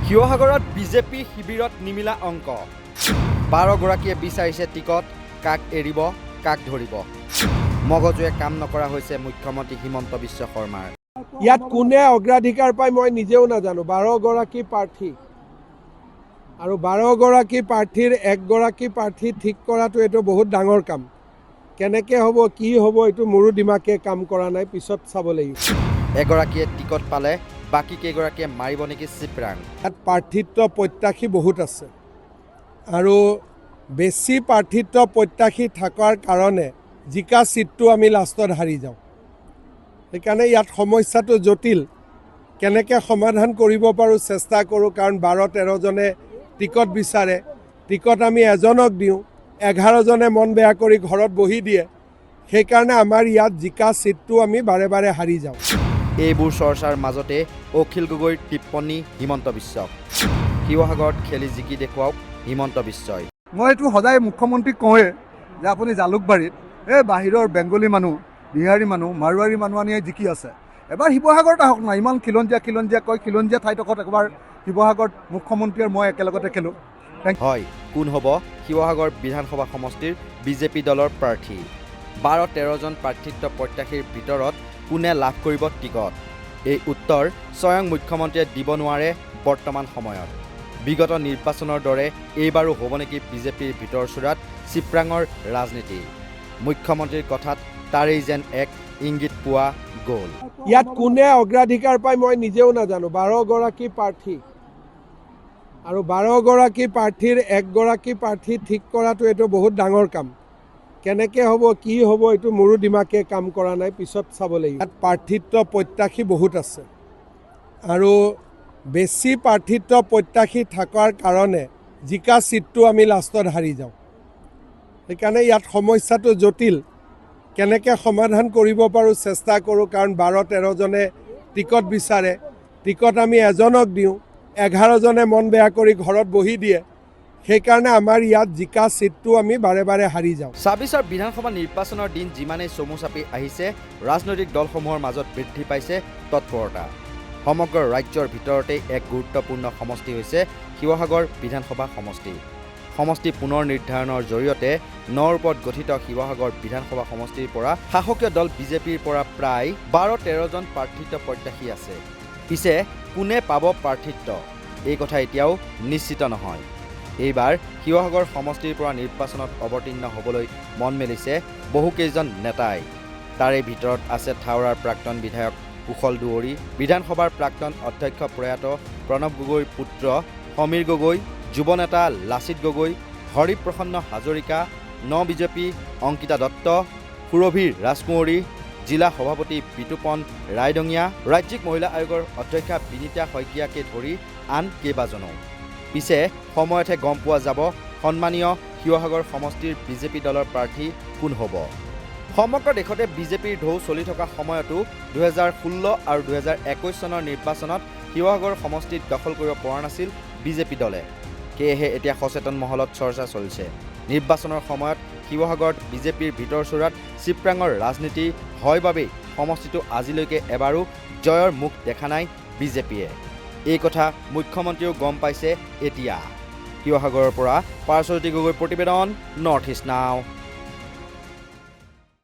শিৱসাগৰত বিজেপি শিবিৰত নিমিলা অংক 12গৰাকীয়ে বিচাৰিছে টিকট কাক এৰিব কাক ধৰিব মগজুৱে কাম নকৰা হৈছে মুখ্যমন্ত্ৰী হিমন্ত বিশ্ব শৰ্মাৰ ইয়াত কোনে অগ্ৰাধিকাৰ পায় মই নিজেও নাজানো 12গৰাকী প্ৰাৰ্থী আৰু 12গৰাকী প্ৰাৰ্থীৰ 1গৰাকী প্ৰাৰ্থী ঠিক কৰাটো এটো বহুত ডাঙৰ কাম কেনেকে হ'ব কি হ'ব এটো মোৰো দিমাকে কাম কৰা নাই পিছত চাব লাগিব এগৰাকীয়ে টিকট পালে বাকি কেইগৰাকীয়ে মাৰিব নেকি চিপৰাং ইয়াত প্ৰাৰ্থিত্ব প্ৰত্যাশী বহুত আছে আৰু বেছি প্ৰাৰ্থিত্ব প্ৰত্যাশী থকাৰ কাৰণে জিকা সিটটো আমি লাষ্টত হাৰি যাওঁ সেইকাৰণে ইয়াত সমস্যাটো জটিল কেনেকে সমাধান কৰিব পাৰো চেষ্টা কৰো কাৰণ 12-13 জনে টিকট বিচাৰে টিকট আমি এজনক দিওঁ 11 জনে মন বেয়া কৰি ঘৰত বহি দিয়ে সেইকাৰণে আমাৰ ইয়াত জিকা সিটটো আমি বাৰে বাৰে হাৰি যাওঁ এইবোৰ চৰ্চাৰ মাজতে অখিল গগৈৰ টিপ্পনী হিমন্ত বিশ্বক শিৱসাগৰত খেলি জিকি দেখুৱাওক হিমন্ত বিশ্বই মই এইটো সদায় মুখ্যমন্ত্ৰীক কওঁৱে যে আপুনি জালুকবাৰীত এই বাহিৰৰ বেংগলী মানুহ বিহাৰী মানুহ মাৰোৱাৰী মানুহ আনি জিকি আছে এবাৰ শিৱসাগৰত আহক না ইমান খিলঞ্জীয়া কয় খিলঞ্জীয়া ঠাইডোখৰত একবাৰ শিৱসাগৰত মুখ্যমন্ত্ৰী আৰু মই একেলগতে খেলোঁ হয় কোন হ'ব শিৱসাগৰ বিধানসভা সমষ্টিৰ বিজেপি দলৰ প্ৰাৰ্থী 12-13 জন প্ৰাৰ্থিত্ব প্ৰত্যাশীৰ ভিতৰত কোনে লাভ কৰিব টিকট এই উত্তৰ স্বয়ং মুখ্যমন্ত্ৰীয়ে দিব নোৱাৰে বৰ্তমান সময়ত বিগত নিৰ্বাচনৰ দৰে এইবাৰো হ'ব নেকি বিজেপিৰ ভিতৰ চুৰাত চিপৰাঙৰ ৰাজনীতি মুখ্যমন্ত্ৰীৰ কথাত তাৰেই যেন এক ইংগিত পোৱা গ'ল ইয়াত কোনে অগ্ৰাধিকাৰ পায় মই নিজেও নাজানো 12গৰাকী প্ৰাৰ্থী আৰু 12গৰাকী প্ৰাৰ্থীৰ 1গৰাকী প্ৰাৰ্থী ঠিক কৰাটো এটো বহুত ডাঙৰ কাম কেনেকে হ'ব কি হ'ব এটো মোৰো দিমাকে কাম কৰা নাই পিছত চাব লাগিব ইয়াত প্ৰাৰ্থিত্ব প্ৰত্যাশী বহুত আছে আৰু বেছি প্ৰাৰ্থিত্ব প্ৰত্যাশী থকাৰ কাৰণে জিকা সিটটো আমি লাষ্টত হাৰি যাওঁ সেইকাৰণে ইয়াত সমস্যাটো জটিল কেনেকে সমাধান কৰিব পাৰো চেষ্টা কৰো কাৰণ 12-13 জনে টিকট বিচাৰে টিকট আমি এজনক দিওঁ 11 জনে মন বেয়া কৰি ঘৰত বহি দিয়ে সেইকাৰণে আমাৰ ইয়াত জিকা সিটটো আমি বাৰে বাৰে হাৰি যাওঁ 26ৰ বিধানসভা নিৰ্বাচনৰ দিন যিমানেই চমু চাপি আহিছে ৰাজনৈতিক দলসমূহৰ মাজত বৃদ্ধি পাইছে তৎপৰতা সমগ্ৰ ৰাজ্যৰ ভিতৰতে এক গুৰুত্বপূৰ্ণ সমষ্টি হৈছে শিৱসাগৰ বিধানসভা সমষ্টি পুনৰ নিৰ্ধাৰণৰ জৰিয়তে 9ৰ ওপৰত গঠিত শিৱসাগৰ বিধানসভা সমষ্টিৰ পৰা শাসকীয় দল বিজেপিৰ পৰা প্ৰায় 12-13 জন প্ৰাৰ্থিত্ব প্ৰত্যাশী আছে পিছে কোনে পাব প্ৰাৰ্থিত্ব এই কথা এতিয়াও নিশ্চিত নহয় এইবাৰ শিৱসাগৰ সমষ্টিৰ পৰা নিৰ্বাচনত অৱতীৰ্ণ হ'বলৈ মন মেলিছে বহুকেইজন নেতাই তাৰে ভিতৰত আছে থাওৰাৰ প্ৰাক্তন বিধায়ক কুশল দুৱৰী বিধানসভাৰ প্ৰাক্তন অধ্যক্ষ প্ৰয়াত প্ৰণৱ গগৈৰ পুত্ৰ সমীৰ গগৈ যুৱ নেতা লাচিত গগৈ হৰিপ্ৰসন্ন হাজৰিকা বিজেপি অংকিতা দত্ত সুৰভীৰ ৰাজকুঁৱৰী জিলা সভাপতি বিতুপন ৰায়ডঙীয়া ৰাজ্যিক মহিলা আয়োগৰ অধ্যক্ষা বিনীতা শইকীয়াকে ধৰি আন কেইবাজনো পিছে সময়তহে গম পোৱা যাব সন্মানীয় শিৱসাগৰ সমষ্টিৰ বিজেপি দলৰ প্ৰাৰ্থী কোন হ'ব সমগ্ৰ দেশতে বিজেপিৰ ঢৌ চলি থকা সময়তো 2016 আৰু 2021 চনৰ নিৰ্বাচনত শিৱসাগৰ সমষ্টিত দখল কৰিব পৰা নাছিল বিজেপি দলে সেয়েহে এতিয়া সচেতন মহলত চৰ্চা চলিছে নিৰ্বাচনৰ সময়ত শিৱসাগৰত বিজেপিৰ ভিতৰ চুৰাত চিপৰাঙৰ ৰাজনীতি হয় বাবেই সমষ্টিটো আজিলৈকে এবাৰো জয়ৰ মুখ দেখা নাই বিজেপিয়ে এই কথা মুখ্যমন্ত্ৰীয়েও গম পাইছে এতিয়া শিৱসাগৰৰ পৰা পাৰ্শ্বজ্যোতি গগৈৰ প্ৰতিবেদন নৰ্থ ইষ্ট নাও